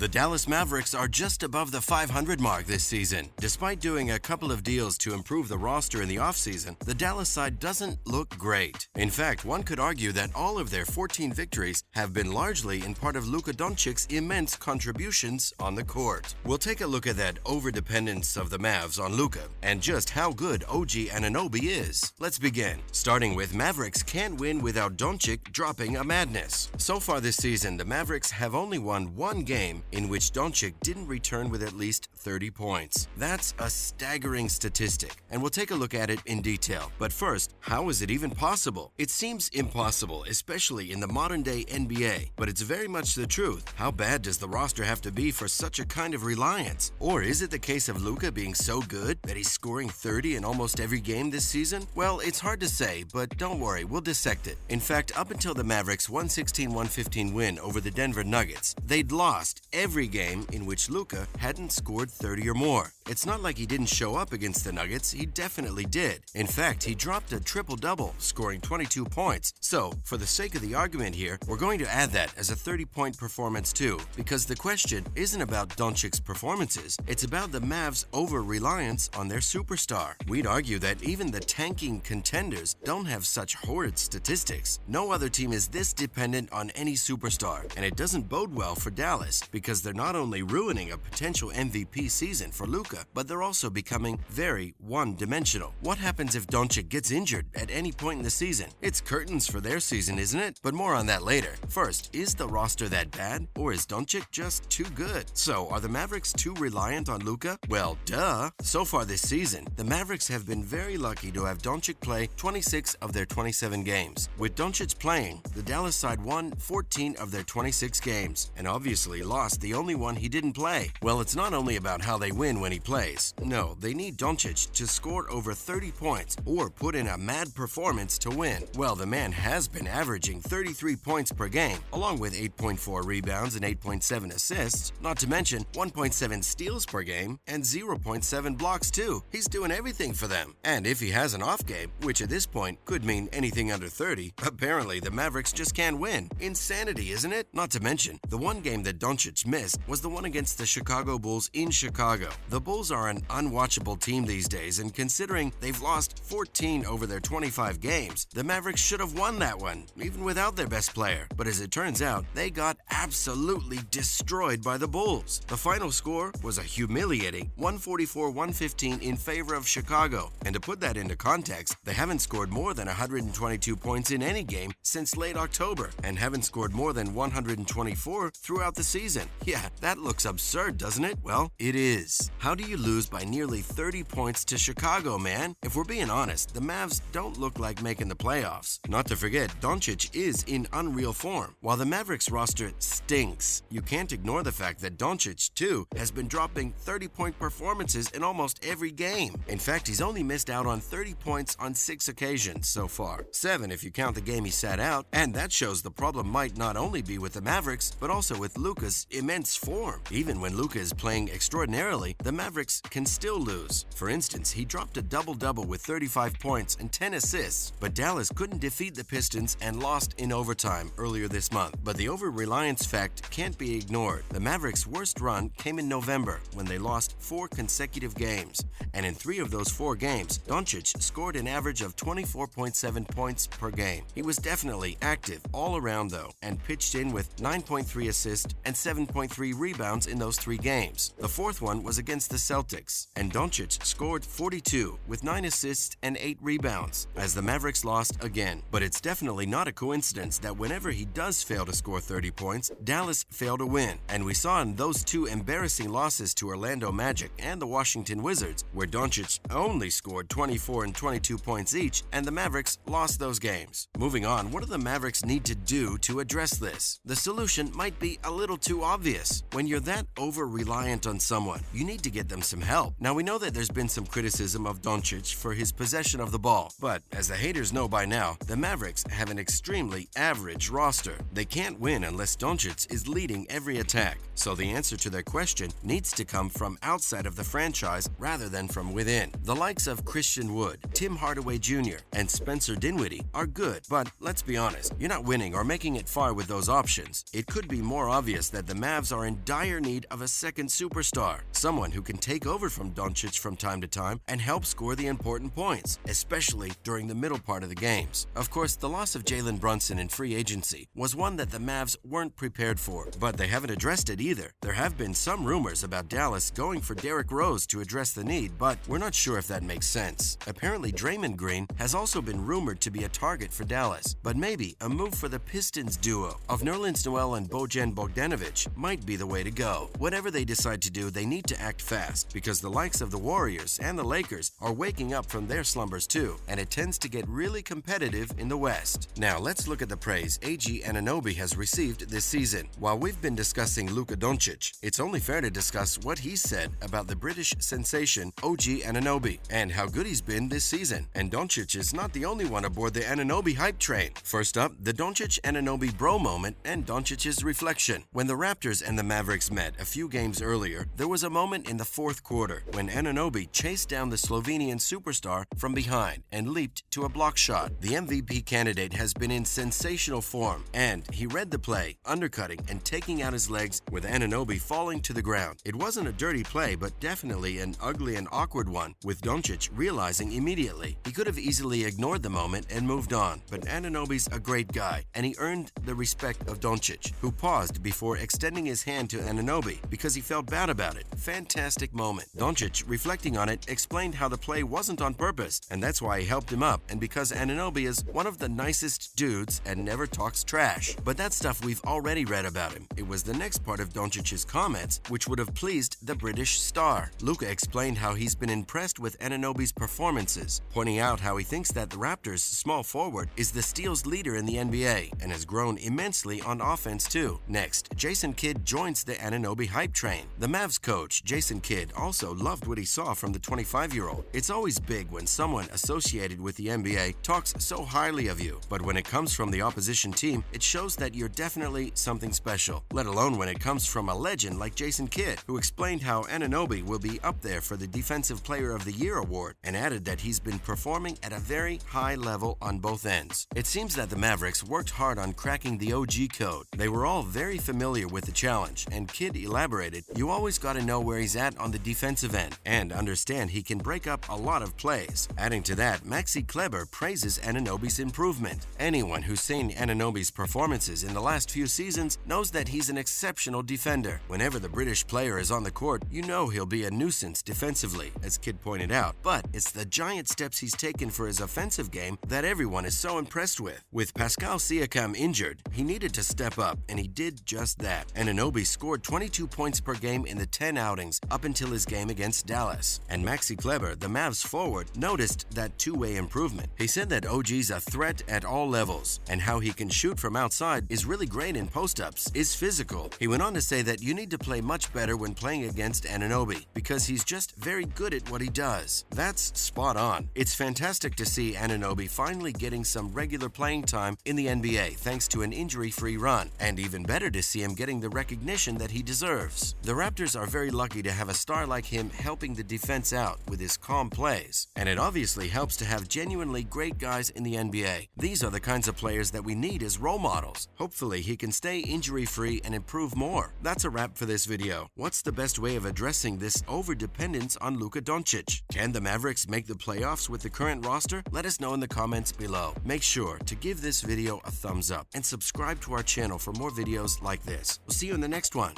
The Dallas Mavericks are just above the 500 mark this season. Despite doing a couple of deals to improve the roster in the offseason, the Dallas side doesn't look great. In fact, one could argue that all of their 14 victories have been largely in part of Luka Doncic's immense contributions on the court. We'll take a look at that overdependence of the Mavs on Luka and just how good OG Anunoby is. Let's begin. Starting with Mavericks can't win without Doncic dropping a madness. So far this season, the Mavericks have only won one game in which Doncic didn't return with at least 30 points. That's a staggering statistic, and we'll take a look at it in detail. But first, how is it even possible? It seems impossible, especially in the modern-day NBA, but it's very much the truth. How bad does the roster have to be for such a kind of reliance? Or is it the case of Luka being so good that he's scoring 30 in almost every game this season? Well, it's hard to say, but don't worry, we'll dissect it. In fact, up until the Mavericks' 116-115 win over the Denver Nuggets, they'd lost every game in which Luka hadn't scored 30 or more. It's not like he didn't show up against the Nuggets, he definitely did. In fact, he dropped a triple-double, scoring 22 points. So, for the sake of the argument here, we're going to add that as a 30-point performance too, because the question isn't about Doncic's performances, it's about the Mavs' over-reliance on their superstar. We'd argue that even the tanking contenders don't have such horrid statistics. No other team is this dependent on any superstar, and it doesn't bode well for Dallas, because they're not only ruining a potential MVP season for Luka, but they're also becoming very one-dimensional. What happens if Doncic gets injured at any point in the season? It's curtains for their season, isn't it? But more on that later. First, is the roster that bad, or is Doncic just too good? So, are the Mavericks too reliant on Luka? Well, duh. So far this season, the Mavericks have been very lucky to have Doncic play 26 of their 27 games. With Doncic playing, the Dallas side won 14 of their 26 games, and obviously lost the only one he didn't play. Well, it's not only about how they win when he plays. No, they need Doncic to score over 30 points or put in a mad performance to win. Well, the man has been averaging 33 points per game, along with 8.4 rebounds and 8.7 assists, not to mention 1.7 steals per game and 0.7 blocks too. He's doing everything for them. And if he has an off game, which at this point could mean anything under 30, apparently the Mavericks just can't win. Insanity, isn't it? Not to mention, the one game that Doncic missed was the one against the Chicago Bulls in Chicago. The Bulls are an unwatchable team these days, and considering they've lost 14 over their 25 games, the Mavericks should have won that one, even without their best player. But as it turns out, they got absolutely destroyed by the Bulls. The final score was a humiliating 144-115 in favor of Chicago. And to put that into context, they haven't scored more than 122 points in any game since late October, and haven't scored more than 124 throughout the season. Yeah, that looks absurd, doesn't it? Well, it is. How do you lose by nearly 30 points to Chicago, man? If we're being honest, the Mavs don't look like making the playoffs. Not to forget, Doncic is in unreal form. While the Mavericks roster stinks, you can't ignore the fact that Doncic, too, has been dropping 30-point performances in almost every game. In fact, he's only missed out on 30 points on 6 occasions so far. 7 if you count the game he sat out, and that shows the problem might not only be with the Mavericks, but also with Luka's immense form. Even when Luka is playing extraordinarily, the Mavericks can still lose. For instance, he dropped a double-double with 35 points and 10 assists, but Dallas couldn't defeat the Pistons and lost in overtime earlier this month. But the over-reliance fact can't be ignored. The Mavericks' worst run came in November, when they lost 4 consecutive games, and in 3 of those 4 games, Doncic scored an average of 24.7 points per game. He was definitely active all around though, and pitched in with 9.3 assists and 7.3 rebounds in those 3 games. The 4th one was against the Celtics, and Doncic scored 42 with 9 assists and 8 rebounds, as the Mavericks lost again. But it's definitely not a coincidence that whenever he does fail to score 30 points, Dallas failed to win. And we saw in those 2 embarrassing losses to Orlando Magic and the Washington Wizards, where Doncic only scored 24 and 22 points each, and the Mavericks lost those games. Moving on, what do the Mavericks need to do to address this? The solution might be a little too obvious. When you're that over-reliant on someone, you need to get them some help. Now, we know that there's been some criticism of Doncic for his possession of the ball, but as the haters know by now, the Mavericks have an extremely average roster. They can't win unless Doncic is leading every attack, so the answer to their question needs to come from outside of the franchise rather than from within. The likes of Christian Wood, Tim Hardaway Jr., and Spencer Dinwiddie are good, but let's be honest, you're not winning or making it far with those options. It could be more obvious that the Mavs are in dire need of a second superstar, someone who can take over from Doncic from time to time and help score the important points, especially during the middle part of the games. Of course, the loss of Jalen Brunson in free agency was one that the Mavs weren't prepared for, but they haven't addressed it either. There have been some rumors about Dallas going for Derrick Rose to address the need, but we're not sure if that makes sense. Apparently, Draymond Green has also been rumored to be a target for Dallas, but maybe a move for the Pistons duo of Nerlens Noel and Bojan Bogdanovic might be the way to go. Whatever they decide to do, they need to act fast, because the likes of the Warriors and the Lakers are waking up from their slumbers too, and it tends to get really competitive in the West. Now, let's look at the praise OG Anunoby has received this season. While we've been discussing Luka Doncic, it's only fair to discuss what he said about the British sensation OG Anunoby and how good he's been this season. And Doncic is not the only one aboard the Anunoby hype train. First up, the Doncic-Anunoby bro moment and Doncic's reflection. When the Raptors and the Mavericks met a few games earlier, there was a moment in the fourth quarter when Anunoby chased down the Slovenian superstar from behind and leaped to a block shot. The MVP candidate has been in sensational form, and he read the play, undercutting and taking out his legs with Anunoby falling to the ground. It wasn't a dirty play, but definitely an ugly and awkward one, with Doncic realizing immediately. He could have easily ignored the moment and moved on, but Anunoby's a great guy, and he earned the respect of Doncic, who paused before extending his hand to Anunoby because he felt bad about it. Fantastic moment. Doncic, reflecting on it, explained how the play wasn't on purpose, and that's why he helped him up, and because Anunoby is one of the nicest dudes and never talks trash. But that stuff we've already read about him. It was the next part of Doncic's comments which would have pleased the British star. Luka explained how he's been impressed with Anunoby's performances, pointing out how he thinks that the Raptors' small forward is the steals leader in the NBA and has grown immensely on offense too. Next, Jason Kidd joins the Anunoby hype train. The Mavs coach, Jason Kidd, also loved what he saw from the 25-year-old. It's always big when someone associated with the NBA talks so highly of you, but when it comes from the opposition team, it shows that you're definitely something special, let alone when it comes from a legend like Jason Kidd, who explained how Anunoby will be up there for the Defensive Player of the Year award and added that he's been performing at a very high level on both ends. It seems that the Mavericks worked hard on cracking the OG code. They were all very familiar with the challenge, and Kidd elaborated, "You always got to know where he's at on the defensive end and understand he can break up a lot of plays." Adding to that, Maxi Kleber praises Anunoby's improvement. Anyone who's seen Anunoby's performances in the last few seasons knows that he's an exceptional defender. Whenever the British player is on the court, you know he'll be a nuisance defensively, as Kidd pointed out, but it's the giant steps he's taken for his offensive game that everyone is so impressed with. With Pascal Siakam injured, he needed to step up, and he did just that. Anunoby scored 22 points per game in the 10 outings up until his game against Dallas. And Maxi Kleber, the Mavs forward, noticed that two-way improvement. He said that OG's a threat at all levels, and how he can shoot from outside is really great in post-ups, is physical. He went on to say that you need to play much better when playing against Anunoby, because he's just very good at what he does. That's spot on. It's fantastic to see Anunoby finally getting some regular playing time in the NBA thanks to an injury-free run, and even better to see him getting the recognition that he deserves. The Raptors are very lucky to have a star like him helping the defense out with his calm plays, and it obviously helps to have genuinely great guys in the NBA. These are the kinds of players that we need as role models. Hopefully he can stay injury-free and improve more. That's a wrap for this video. What's the best way of addressing this over-dependence on Luka Doncic? Can the Mavericks make the playoffs with the current roster? Let us know in the comments below. Make sure to give this video a thumbs up and subscribe to our channel for more videos like this. We'll see you in the next one.